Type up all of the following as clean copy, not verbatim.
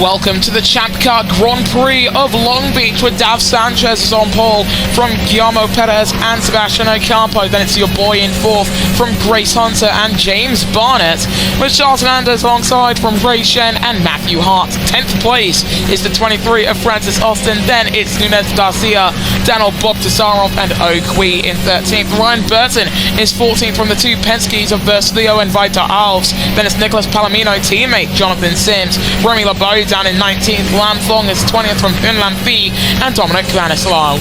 Welcome to the ChampCar Grand Prix of Long Beach, with Dav Sanchez is on pole from Guillermo Perez and Sebastian Ocampo. Then it's your boy in fourth from Grace Hunter and James Barnett, with Charles Hernandez alongside from Ray Shen and Matthew Hart. 10th place is the 23 of Francis Austin. Then it's Nunez Garcia, Daniel Bob Tesarov and O'Quee in 13th. Ryan Burton is 14th from the two Penske's of Verslio and Vita Alves. Then it's Nicholas Palomino teammate Jonathan Sims. Remy LeBeau down in 19th. Lam Fong is 20th from Hunlan Phi and Dominic Vanislau.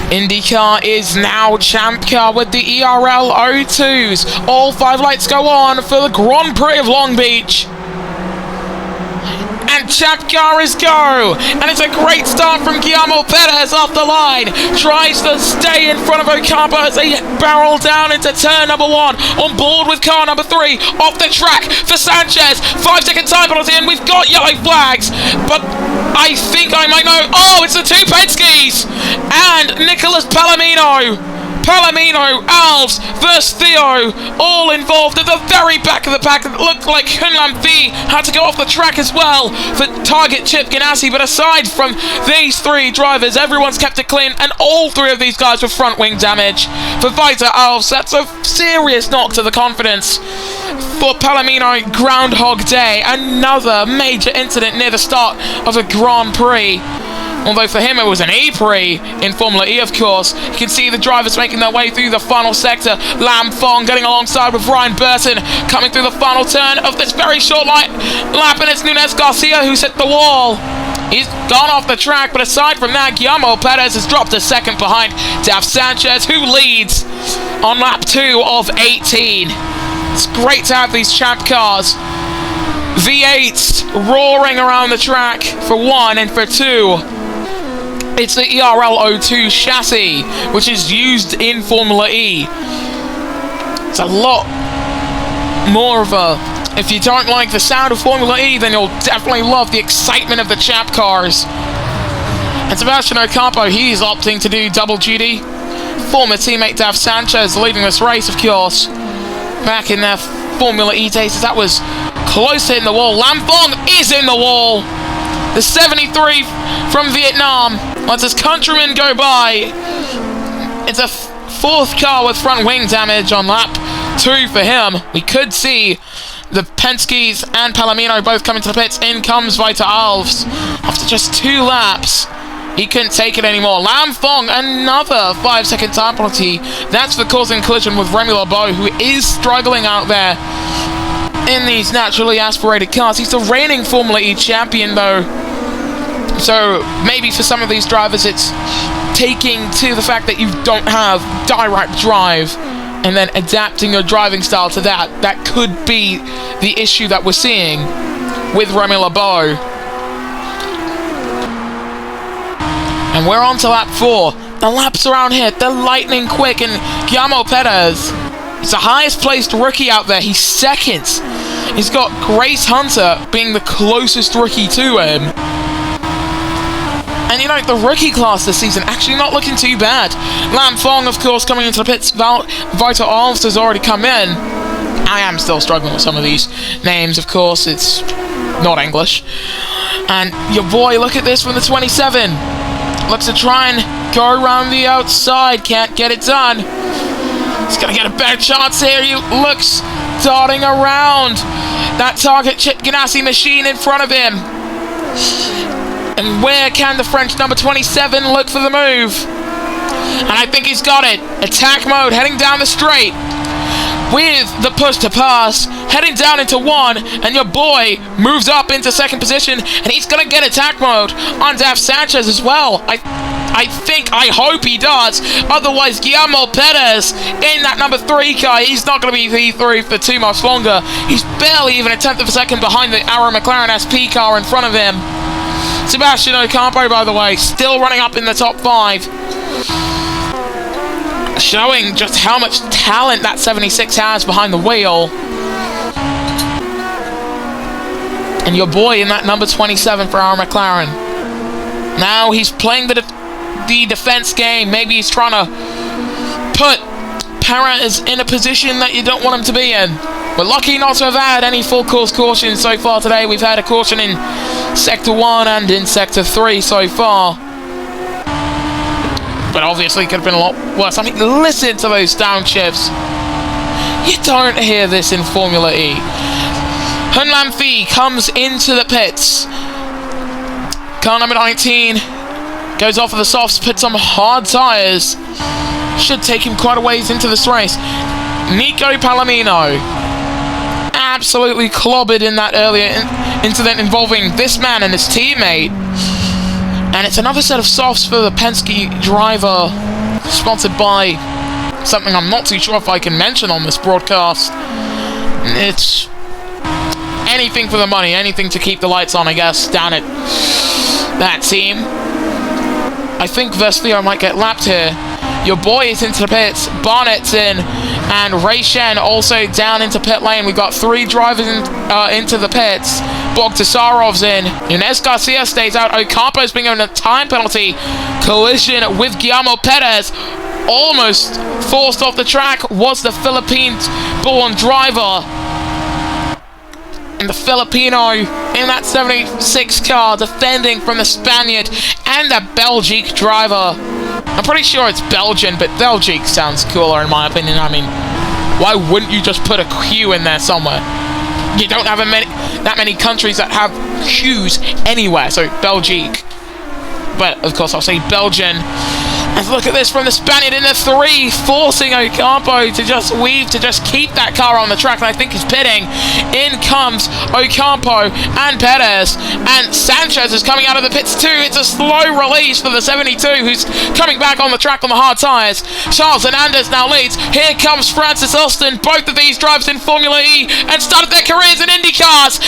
IndyCar is now ChampCar with the ERL O2s. All 5 lights go on for the Grand Prix of Long Beach. And ChampCar is go! And it's a great start from Guillermo Perez off the line. Tries to stay in front of Ocampo as they barrel down into turn number 1. On board with car number 3. Off the track for Sanchez. 5-second time penalty, and we've got yellow flags. But I think I might know. Oh, it's the two Penske's! And Nicholas Palomino, Alves versus Theo, all involved at the very back of the pack. It looked like Hunlan Phi had to go off the track as well for target Chip Ganassi, but aside from these 3 drivers, everyone's kept it clean, and all 3 of these guys with front wing damage. For Vita Alves, that's a serious knock to the confidence. For Palomino, Groundhog Day, another major incident near the start of a Grand Prix. Although for him it was an E-Prix in Formula E, of course. You can see the drivers making their way through the final sector. Lam Fong getting alongside with Ryan Burton, coming through the final turn of this very short lap, and it's Nunez Garcia who's hit the wall. He's gone off the track, but aside from that, Guillermo Perez has dropped a second behind Dav Sanchez, who leads on lap 2 of 18. It's great to have these champ cars. V8s roaring around the track for 1, and for 2, it's the ERL O2 chassis, which is used in Formula E. It's a lot more of a... If you don't like the sound of Formula E, then you'll definitely love the excitement of the champ cars. And Sebastian Ocampo, he's opting to do double duty. Former teammate Dav Sanchez leading this race, of course. Back in their Formula E days, that was close to hitting the wall. Lam Fong is in the wall. The 73 from Vietnam lets his countrymen go by. It's a 4th car with front wing damage on lap 2 for him. We could see the Penske's and Palomino both coming to the pits. In comes Vita Alves. After just 2 laps, he couldn't take it anymore. Lam Fong, another 5-second time penalty. That's for causing collision with Remy LeBeau, who is struggling out there in these naturally aspirated cars. He's the reigning Formula E champion, though. So maybe for some of these drivers, it's taking to the fact that you don't have direct drive and then adapting your driving style to that. That could be the issue that we're seeing with Remy LeBeau. And we're on to lap 4. The laps around here, they're lightning quick, and Guillermo Perez is the highest placed rookie out there. He's 2nd. He's got Grace Hunter being the closest rookie to him. And you know, the rookie class this season actually not looking too bad. Lam Fong, of course, coming into the pits. Vita Alves has already come in. I am still struggling with some of these names, of course. It's not English. And your boy, look at this from the 27. Looks to try and go around the outside. Can't get it done. He's going to get a better chance here. He looks darting around that target Chip Ganassi machine in front of him. And where can the French number 27 look for the move? And I think he's got it. Attack mode, heading down the straight. With the push to pass, heading down into 1, and your boy moves up into 2nd position, and he's going to get attack mode on Dav Sanchez as well. I hope he does. Otherwise, Guillermo Perez in that number 3 car, he's not going to be V3 for too much longer. He's barely even a 10th of a second behind the Arrow McLaren SP car in front of him. Sebastian Ocampo, by the way, still running up in the top 5. Showing just how much talent that 76 has behind the wheel. And your boy in that number 27 for our McLaren. Now he's playing the defense game. Maybe he's trying to put Perez is in a position that you don't want him to be in. We're lucky not to have had any full course cautions so far today. We've had a caution in Sector 1 and in Sector 3 so far. But obviously it could have been a lot worse. I mean, listen to those downshifts. You don't hear this in Formula E. Hunlam Phi comes into the pits. Car number 19 goes off of the softs, puts on hard tyres. Should take him quite a ways into this race. Nico Palomino absolutely clobbered in that earlier incident involving this man and his teammate. And it's another set of softs for the Penske driver, sponsored by something I'm not too sure if I can mention on this broadcast. It's anything for the money, anything to keep the lights on, I guess, down at that team. I think Vestlio might get lapped here. Your boy is into the pits, Barnett's in, and Ray Shen also down into pit lane. We've got 3 drivers into the pits. Bogdasarov's in. Nunez Garcia stays out. Ocampo's being given a time penalty. Collision with Guillermo Perez. Almost forced off the track was the Philippines-born driver. And the Filipino in that 76 car defending from the Spaniard and the Belgique driver. I'm pretty sure it's Belgian, but Belgique sounds cooler in my opinion. I mean, why wouldn't you just put a Q in there somewhere? You don't have that many countries that have Qs anywhere, so Belgique. But, of course, I'll say Belgian. And look at this from the Spaniard in the 3, forcing Ocampo to just weave, to just keep that car on the track, and I think he's pitting. In comes Ocampo and Perez, and Sanchez is coming out of the pits too. It's a slow release for the 72, who's coming back on the track on the hard tyres. Charles Hernandez now leads. Here comes Francis Austin, both of these drivers in Formula E, and started their careers in Indy cars.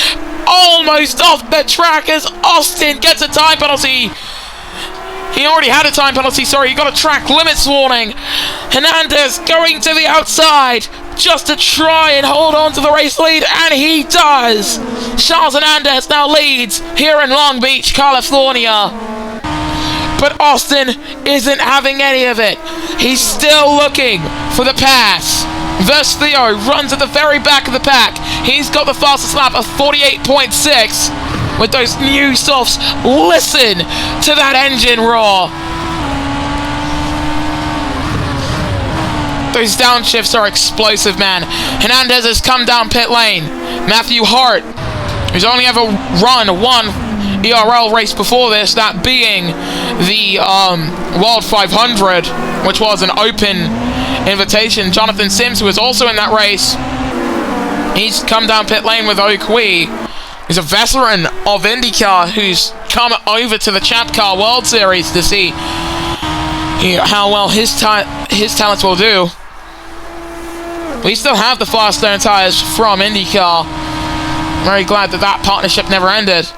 Almost off the track as Austin gets a time penalty. He already had a time penalty, sorry, he got a track limits warning. Hernandez going to the outside just to try and hold on to the race lead, and he does. Charles Hernandez now leads here in Long Beach, California. But Austin isn't having any of it. He's still looking for the pass. Vestlio runs at the very back of the pack. He's got the fastest lap of 48.6. With those new softs, listen to that engine roar. Those downshifts are explosive, man. Hernandez has come down pit lane. Matthew Hart, who's only ever run one ERL race before this, that being the World 500, which was an open invitation. Jonathan Sims, who was also in that race, he's come down pit lane with Okui. He's a veteran of IndyCar who's come over to the ChampCar World Series to see how well his talents will do. We still have the Firestone tyres from IndyCar. Very glad that partnership never ended.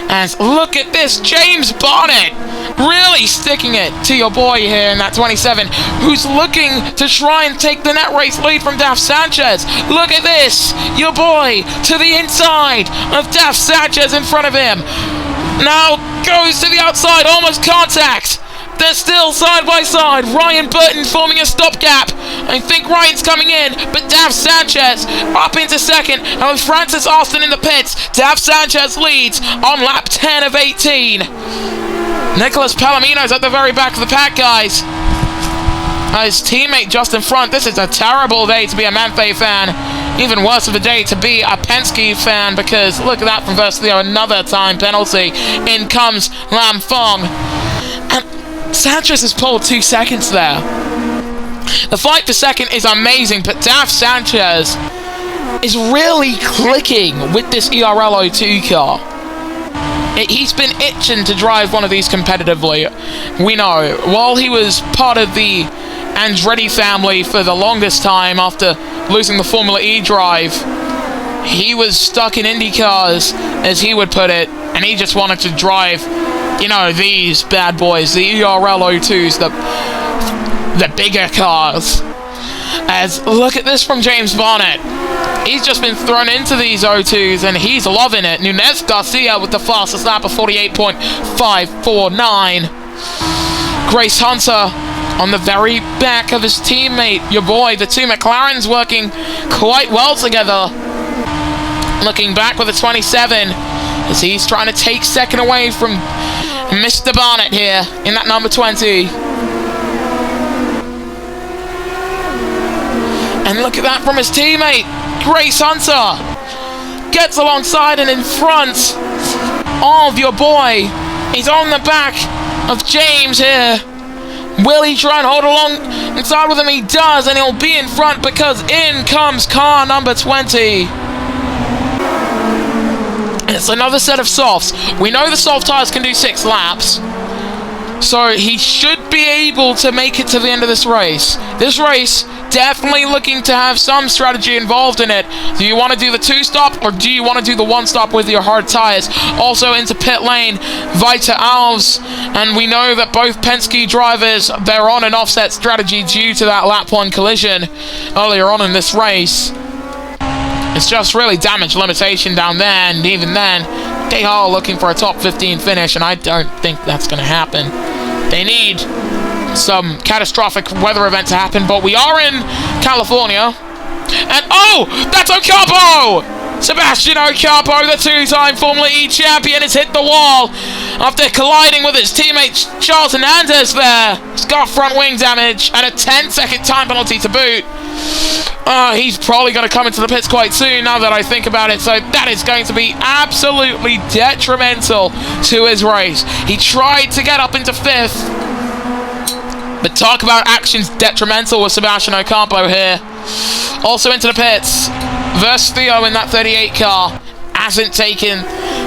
And look at this, James Bonnet really sticking it to your boy here in that 27, who's looking to try and take the net race lead from Daf Sanchez. Look at this, your boy to the inside of Daf Sanchez in front of him. Now goes to the outside, almost contact. They're still side by side. Ryan Burton forming a stopgap. I think Ryan's coming in, but Daf Sanchez up into second. And with Francis Austin in the pits, Daf Sanchez leads on lap 10 of 18. Nicholas Palomino's at the very back of the pack, guys. His teammate just in front. This is a terrible day to be a Manthey fan. Even worse of a day to be a Penske fan, because look at that from Vestlio, another time penalty. In comes Lam Fong. And Sanchez has pulled 2 seconds there. The fight for second is amazing, but Daf Sanchez is really clicking with this ERL 02 car. He's been itching to drive one of these competitively. We know. While he was part of the Andretti family for the longest time after losing the Formula E drive, he was stuck in Indy cars, as he would put it, and he just wanted to drive, you know, these bad boys, the ERL 02s, the bigger cars. As look at this from James Bonnet. He's just been thrown into these 02s and he's loving it. Nunez Garcia with the fastest lap of 48.549. Grace Hunter on the very back of his teammate, your boy. The two McLarens working quite well together. Looking back with a 27 as he's trying to take second away from Mr. Barnett here in that number 20. And look at that from his teammate, Grace Hunter. Gets alongside and in front of your boy. He's on the back of James here. Will he try and hold along inside with him? He does, and he'll be in front because in comes car number 20. It's another set of softs. We know the soft tyres can do 6 laps, so he should be able to make it to the end of this race. This race definitely looking to have some strategy involved in it. Do you want to do the 2-stop or do you want to do the 1-stop with your hard tyres? Also into pit lane, Vita Alves, and we know that both Penske drivers, they're on an offset strategy due to that lap 1 collision earlier on in this race. It's just really damage limitation down there, and even then, they are looking for a top 15 finish, and I don't think that's going to happen. They need some catastrophic weather event to happen, but we are in California. And oh, that's Ocampo! Sebastian Ocampo, the 2-time Formula E champion, has hit the wall after colliding with his teammate Charles Hernandez there. He's got front wing damage and a 10-second time penalty to boot. He's probably going to come into the pits quite soon now that I think about it, so that is going to be absolutely detrimental to his race. He tried to get up into 5th, but talk about actions detrimental with Sebastian Ocampo here. Also into the pits, versus Theo in that 38 car. Hasn't taken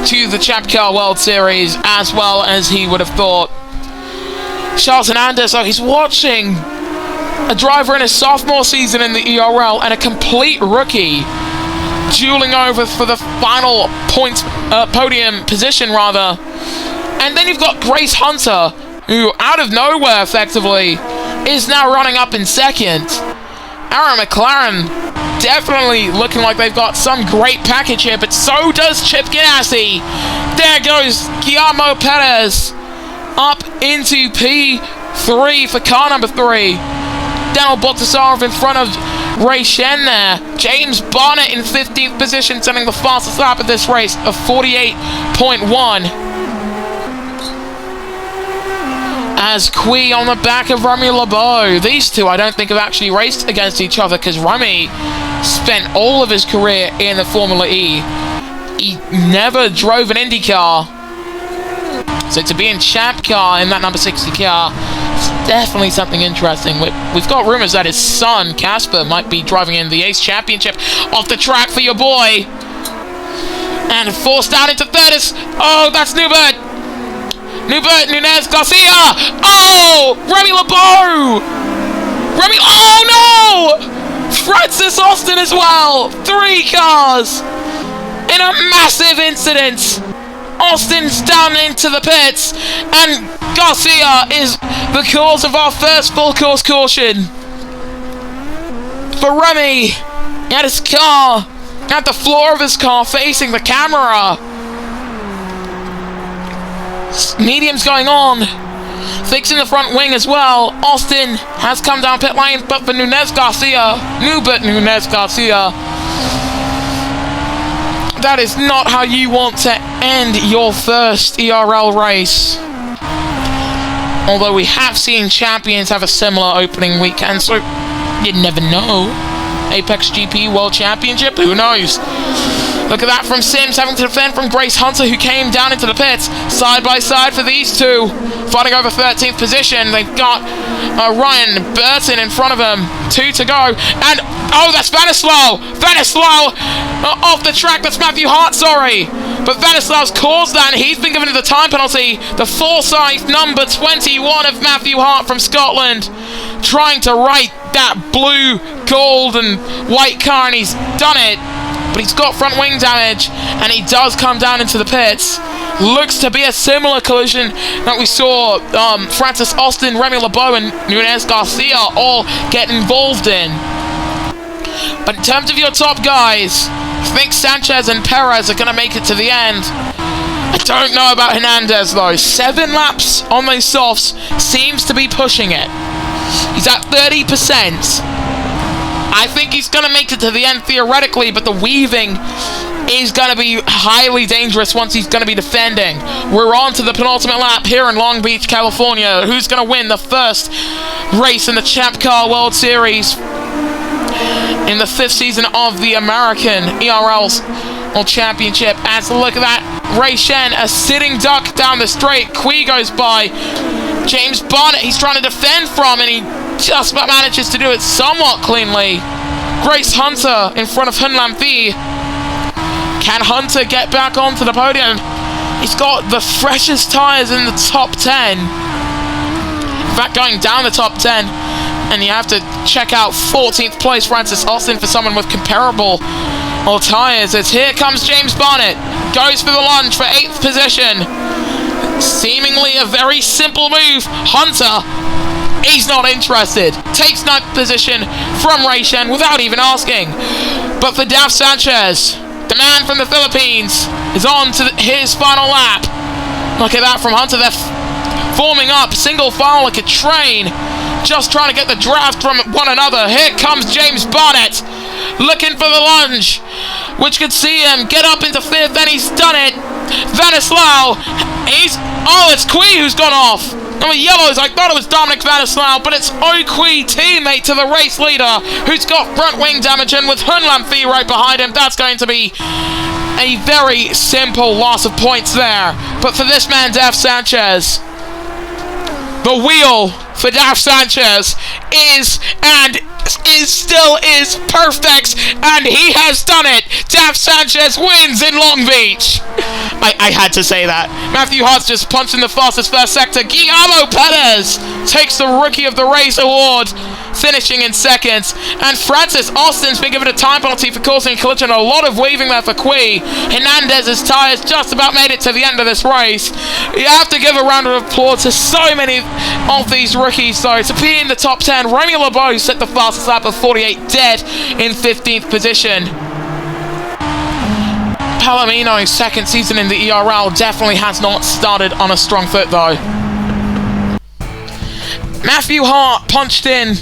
to the ChampCar World Series as well as he would have thought. Charles Hernandez, though, he's watching a driver in his sophomore season in the ERL and a complete rookie dueling over for the final podium position, rather. And then you've got Grace Hunter, who out of nowhere effectively is now running up in 2nd. Aaron McLaren definitely looking like they've got some great package here, but so does Chip Ganassi. There goes Guillermo Perez up into P3 for car number 3. Daniel Bottasarov in front of Ray Shen there. James Barnett in 15th position, setting the fastest lap of this race of 48.1. As Qui on the back of Remy LeBeau. These two I don't think have actually raced against each other because Remy spent all of his career in the Formula E. He never drove an Indy car. So to be in ChampCar in that number 60 car, it's definitely something interesting. We've got rumors that his son, Casper, might be driving in the Ace Championship off the track for your boy. And forced out into 3rd. Oh, that's Newbert. Nunez Garcia! Oh! Remy LeBeau! Oh no! Francis Austin as well! 3 cars! In a massive incident! Austin's down into the pits, and Garcia is the cause of our first full course caution. For Remy, he had his car, at the floor of his car facing the camera. Medium's going on, fixing the front wing as well. Austin has come down pit lane, but for Nunez Garcia, that is not how you want to end your first ERL race. Although we have seen champions have a similar opening weekend, so you never know. Apex GP World Championship, who knows? Look at that from Sims, having to defend from Grace Hunter, who came down into the pits. Side by side for these two, fighting over 13th position. They've got Ryan Burton in front of them. 2 to go. And, oh, that's Vanislav! Off the track, that's Matthew Hart, sorry. But Vanislav's caused that, and he's been given the time penalty. The Forsyth number 21 of Matthew Hart from Scotland, trying to right that blue, gold, and white car, and he's done it. But he's got front wing damage, and he does come down into the pits. Looks to be a similar collision that we saw Francis Austin, Remy LeBeau, and Nunez Garcia all get involved in. But in terms of your top guys, I think Sanchez and Perez are going to make it to the end. I don't know about Hernandez though. 7 laps on those softs seems to be pushing it. He's at 30%. I think he's going to make it to the end theoretically, but the weaving is going to be highly dangerous once he's going to be defending. We're on to the penultimate lap here in Long Beach, California. Who's going to win the first race in the ChampCar World Series in the 5th season of the American ERL's World Championship? As look at that, Ray Shen, a sitting duck down the straight. Kui goes by. James Bonnet, he's trying to defend from, and he just about manages to do it somewhat cleanly. Grace Hunter in front of Hun Lam Thi. Can Hunter get back onto the podium? He's got the freshest tyres in the top 10. In fact, going down the top 10. And you have to check out 14th place Francis Austin for someone with comparable tyres. As here comes James Bonnet. Goes for the lunge for 8th position. Seemingly a very simple move. Hunter, he's not interested. Takes 9th position from Ray Shen without even asking. But for Daf Sanchez, the man from the Philippines, is on to his final lap. Look at that from Hunter. They're forming up single file like a train, just trying to get the draft from one another. Here comes James Bonnet, looking for the lunge, which could see him get up into 5th, and he's done it. Vanislau, it's Kui who's gone off. Number yellows, I thought it was Dominic Vanislau, but it's Kui, teammate to the race leader, who's got front wing damage, and with Hun Lam Thi right behind him, that's going to be a very simple loss of points there. But for this man, Daf Sanchez, the wheel for Daf Sanchez still is perfect, and he has done it. Daf Sanchez wins in Long Beach. I had to say that. Matthew Hart's just punched in the fastest first sector. Guillermo Perez takes the Rookie of the Race award, finishing in 2nd. And Francis Austin's been given a time penalty for causing a collision. A lot of waving there for Kui. Hernandez's tyres just about made it to the end of this race. You have to give a round of applause to so many of these rookies, though. To be in the top 10, Remy LeBeau set the fastest lap of 48 dead in 15th position. Palomino's 2nd season in the ERL definitely has not started on a strong foot, though. Matthew Hart punched in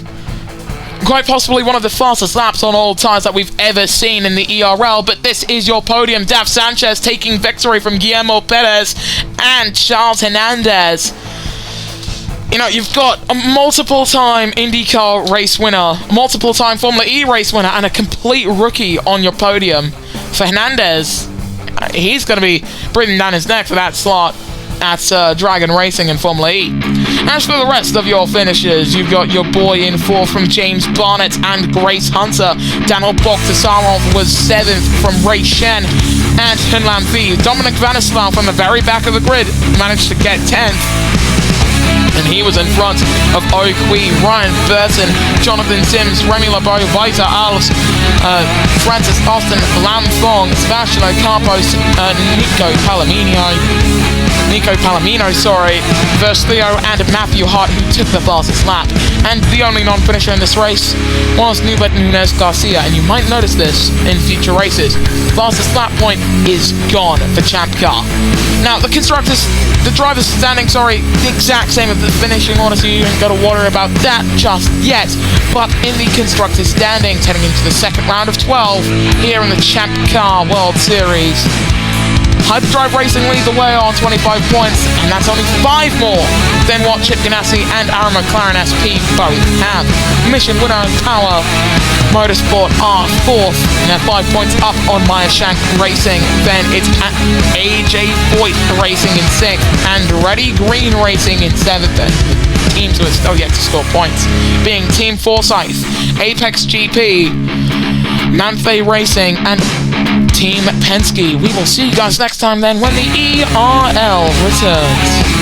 quite possibly one of the fastest laps on all tyres that we've ever seen in the ERL, but this is your podium. Daf Sanchez taking victory from Guillermo Perez and Charles Hernandez. You know, you've got a multiple-time IndyCar race winner, multiple-time Formula E race winner, and a complete rookie on your podium. For Hernandez, he's going to be breathing down his neck for that slot at Dragon Racing in Formula E. As for the rest of your finishes, you've got your boy in 4th from James Bonnet and Grace Hunter. Daniel Bogdasarov was 7th from Ray Shen and Hun Lam Thi. Dominic Vanislau from the very back of the grid managed to get 10th. And he was in front of Kui, Ryan Burton, Jonathan Sims, Remy LeBeau, Vita Alves, Francis Austin, Lam Fong, Sebastian Ocampos, Nico Palomino, versus Theo and Matthew Hart, who took the fastest lap. And the only non-finisher in this race was Nubet Nunez Garcia, and you might notice this in future races. Fastest lap point is gone for ChampCar. Now, the driver's standing, the exact same as the finishing order, so you ain't got to worry about that just yet. But in the constructors' standings, heading into the 2nd round of 12 here in the ChampCar World Series, Hyperdrive Racing lead the way on 25 points, and that's only 5 more than what Chip Ganassi and Aaron McLaren SP both have. Mission winner and Power Motorsport are 4th, and they're 5 points up on Maya Shank Racing. Then it's AJ Voigt Racing in 6th, and Reddy Green Racing in 7th. And teams who are still yet to score points being Team Forsyth, Apex GP, Manthe Racing, and Team Penske. We will see you guys next time then when the ERL returns.